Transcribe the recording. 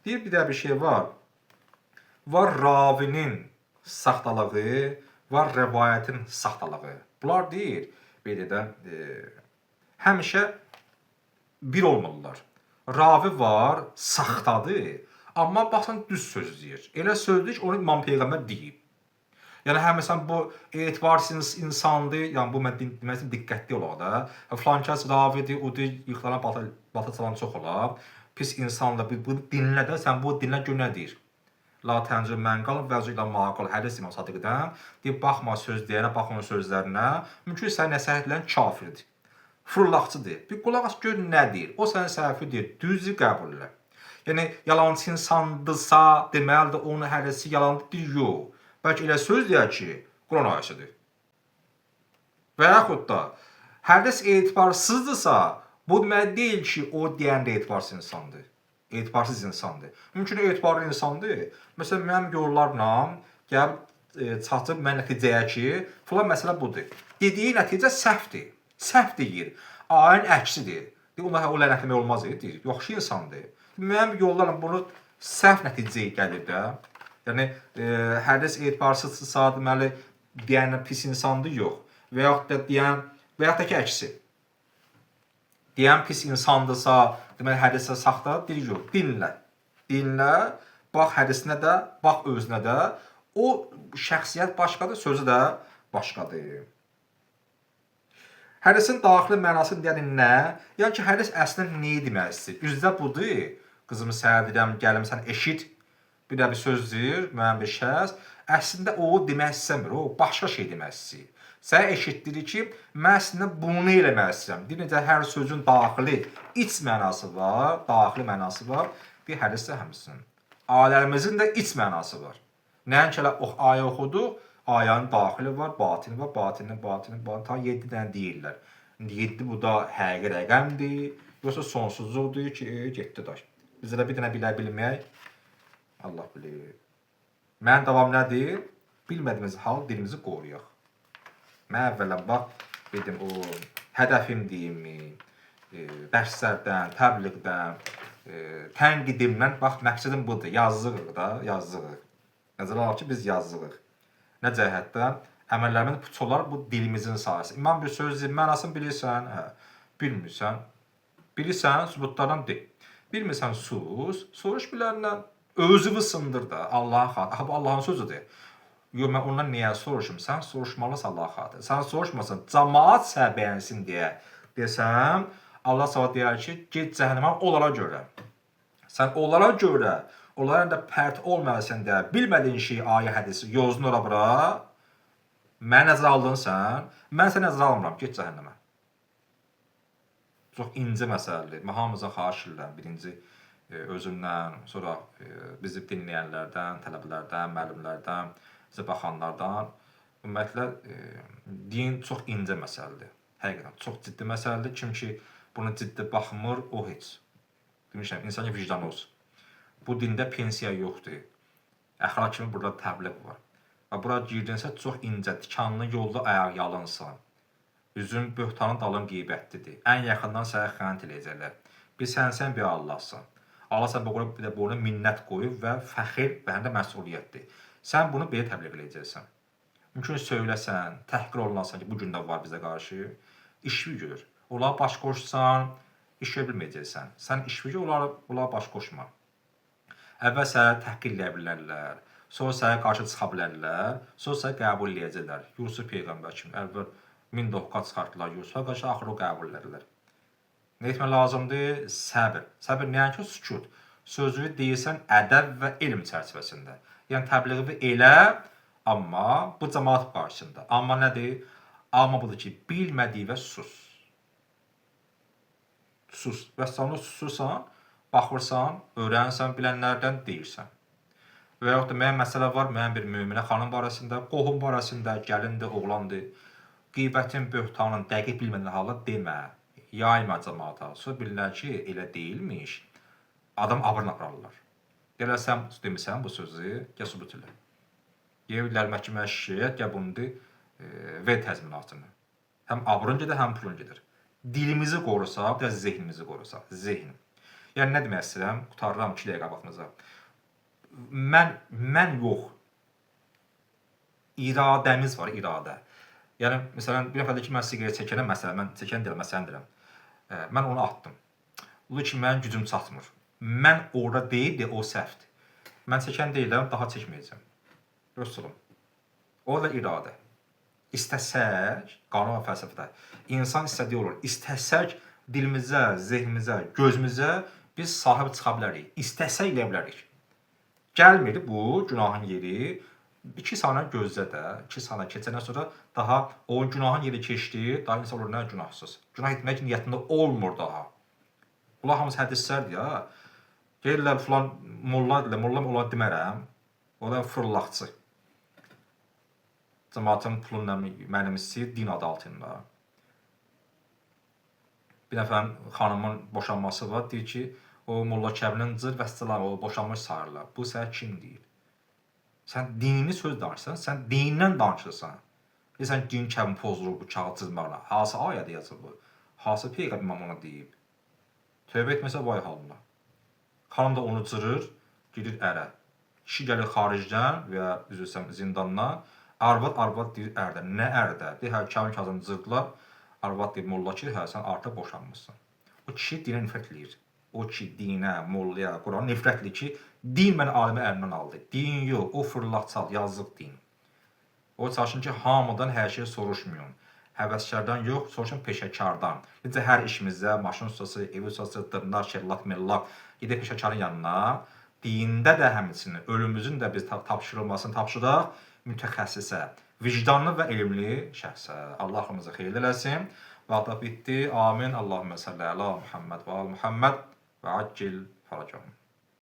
Deyir, bir də bir şey var. Var ravinin saxtalığı, var rəvayətin saxtalığı. Bunlar deyir, belə də həmişə bir olmalılar. Ravi var, saxtadır, amma baxsan düz söz deyir. Elə söz deyir ki, onu İmam Peyğəmbər deyib. Yəni həm məsələn bu etibarsız insandır, yəni bu mən deməsin diqqətli olaq da. Filan kəs ravidir, o deyir yıxılana bata çalan çox olar. Pis insandır, bu dinlə də sən bu dinlə gör nə deyir. La təncür mənqal vəzu ilə maqal hədis İmam Sadiqdən deyib baxma söz deyənə, bax onun sözlərinə. Mümkün sən nəsihətlən kafirdir. Fırlaqçıdır. Bir qulaq as gör nə deyir. O sənin səhvi deyir, düzü qəbul elə. Yəni yalançı insandırsa, deməlidir onun hədisi yalandır, yox. Bəlkə elə söz deyər ki, Quran ayəsidir. Və yaxud da hədis etibarsızdırsa, bu demək deyil ki, o deyən də etibarsız insandır. Etibarsız insandır. Mümkün etibarlı insandır. Məsələn, mənim yollarla gəlib çatıb mən nəticəyə ki, filan məsələ budur. Dediyi nəticə səhvdir. Səhv deyir. Ayın əksidir. Ona o lənətləmək olmaz deyir. Yaxşı insandır. Mənim yollarla bunu səhv nəticəyə gəlir də. Yəni hədis etibarsızsa, deməli deyən pis insandır, yox. Və yaxud da deyən və yaxud da ki əksi. Deyən pis insandırsa, deməli hədisə saxtadır, deyir yox. Dinlə. Dinlə, bax hədisinə də, bax özünə də. O şəxsiyyət başqadır, sözü də başqadır. Hədisin daxili mənası yəni nə? Yəni ki, hədis əslində nəyi demək istəyir? Üzdə budur. Qızımı səhərdirəm, gəlmişsən eşit. Bir də bir söz deyir, müəyyən bir şəxs. Əslində o demək istəmir, o başqa şey demək istəyir. Sənə eşitdirir ki, mən əslində bunu eləmək istəyirəm. Deyir, necə hər sözün daxili, iç mənası var, daxili mənası var. Bir hədis də həmçinin. Ayələrimizin də iç mənası var. Nəinki elə ayə oxuduq, ayənin daxili var, batini var, batini, ta 7 dənə deyirlər. 7 bu da həqiqi rəqəmdir, yoxsa sonsuzluqdur ki, 7 daş. Biz elə bir dənə bilə bilmək, Allah bilir. Mənim davam nədir? Bilmədiyimiz hal dilimizi qoruyaq. Mən əvvələn bax, dedim, o hədəfim deyimi, dərslərdən, təbliğdən, tənqidimdən, bax, məqsədim budur, yazırıq da, yazırıq. Nəzərə alaq ki, biz yazırıq. Nə cəhətdən? Əməllərimin puç olar bu dilimizin sayəsi. İmam bir söz deyir, mənasını bilirsən, hə, bilmirsən. Bilirsən, sübutlardan deyil. Bilmirsən, soruş biləndən, özünü sındır da, Allah'a xatir. Bu Allah'ın sözüdür. Yox, mən ondan niyə soruşum? Sən soruşmalısın Allah'a xatir. Sən soruşmasan, cəmaat sənə bəyənsin deyə desəm, Allah sənə deyər ki, get cəhənnəmə onlara görə. Sən onlara görə, onların da pərt olmayasın deyə bilmədiyin şey, ayə hədisi yozun ora bura, mən nəzərə aldın sən, mən səni nəzərə almıram, get cəhənnəmə. Çox incə məsələdir. Mən hamımıza xahiş edirəm, birinci özümdən, sonra bizi dinləyənlərdən, tələbələrdən, müəllimlərdən, bizə baxanlardan. Ümumiyyətlə, din çox incə məsələdir. Həqiqətən, çox ciddi məsələdir. Kim ki, bunu ciddi baxmır, o heç. Demişəm, insan vicdanı olsun. Bu dində pensiya yoxdur. Əxlaq kimi burada təbliğ var. Və bura girdinsə, çox incə, tikanlı yolda ayaq yalınsan. Üzün böhtanın dalın qeybətlidir. Ən yaxından sənə xəyanət eləyəcəklər. Bir sənsən, bir Allahsan. Allah sən bir də bunu minnət qoyub və fəxir və həm də məsuliyyətdir. Sən bunu belə təbliğ eləyəcəksən. Mümkün söyləsən, təhqir olunasan ki, bu gün də var bizə qarşı, işvi gör. Onlara baş qoşsan, iş görə bilməyəcəksən. Sən işvi gör, onlara baş qoşma. Əvvəl sənə təhqir eləyə bilərlər, sonra sənə qarşı çıxa bilərlər, sonra sənə qəbul eləyəcəklər. Yusuf Peyğəmbər kimi əvvəl 1000 doğqa çıxartdılar Yusufa, qarşı axırı o qəbul elədilər. Nə etmək lazımdır? Səbir. Səbir nəyə ki, sükut. Sözünü deyirsən ədəb və elm çərçivəsində. Yəni təbliği elə, amma bu cəmaat qarşısında. Amma nədir? Amma budur ki, bilmədiyi və sus. Sus. Və sən susursan, baxırsan, öyrənsən, bilənlərdən deyirsən. Və yaxud da müəyyən məsələ var, müəyyən bir müminə xanım barəsində, qohum barəsində, gəlindir, oğlandır. Qeybətin, böhtanın dəqiq bilmədən hala demə, yayma cəmaata. Sonra bilirlər ki, elə deyilmiş, adam abırla apararlar. Gələ sən demirsən bu sözü, gəl sübut elə. Yevirlər məhkəməyə şikayət, gəl bunu ver təzminatını. Həm abırın gedir, həm pulun gedir. Dilimizi qorusaq, biraz zehnimizi qorusaq. Zehn. Yəni nə demək istəyirəm? Qurtarıram 2 dəqiqə vaxtınıza. Mən yox. İradəmiz var, iradə. Yəni məsələn bir dəfə də ki mən siqaret çəkənəm, məsələn mən çəkən deyirəm, məsələn deyirəm. Mən onu atdım. Ola ki mənim gücüm çatmır. Mən orada deyildi, o səhvdir. Mən çəkən deyiləm, daha çəkməyəcəm. Dostum. O da iradə. İstəsək, qanun və fəlsəfədə insan istədiyi olur. İstəsək dilimizə, zehnimizə, gözümüzə biz sahib çıxa bilərik. İstəsək eləyə bilərik. Gəlmir bu günahın yeri. 2 saniyə gözlə də, 2 saniyə keçəndən sonra daha o günahın yeri keçdi, daha insan olur nə günahsız. Günah etmək niyyətində olmur daha. Bunlar hamısı hədislərdir ya. Deyirlər filan molla deyirlər, molla ola demərəm. O da fırlaqçı. Cəmaatın pulunu mənimsi din adı altında. Bir dəfə xanımın boşanması var, deyir ki, o Molla Kəbinin cır vəssalam, o boşanmış sayırlar. Bu sənə kim deyir? Sən dinini söz danışırsan, sən dinindən danışırsan. Deyirsən din Kəbin pozulur bu kağıt cızmaqla. Hansı ayədə yazılır bu? Hansı peyğəmbər ona deyib? Tövbə etməsə vay halına. Xanım da onu cırır, gedir ərə. Kişi gəlir xaricdən və üzrsən zindandan. Arvad deyir ərdə. Nə ərdə? Deyir, hə, Kəbin kağıdını cırdılar. Arvad deyir, molla ki, hə, sən artıq boşanmışsın. O kişi dinə nifrət eləyir. O ki, dinə, mollaya, Qurana nifrət eləyir ki, din məni alimi əlindən aldı. Din yox, o fırlaqçal, yazıq din. O çalışın ki, hamıdan hər şey soruşmayın. Həvəskardan yox, soruşun peşəkardan. Necə hər işimizdə maşın ustası, ev ustası, dırnaq, şellaq, mellaq, gedək peşəkarın yanına. Dində də həmçinin, ölümümüzün də biz tapşırılmasını tapşıraq mütəxəssisə, vicdanlı və elmli şəxsə. Allah hamımıza xeyirli eləsin. Vaxt bitdi. Amin. Allahümmə salli əla Muhammed və al Muhammed və accil faracahum.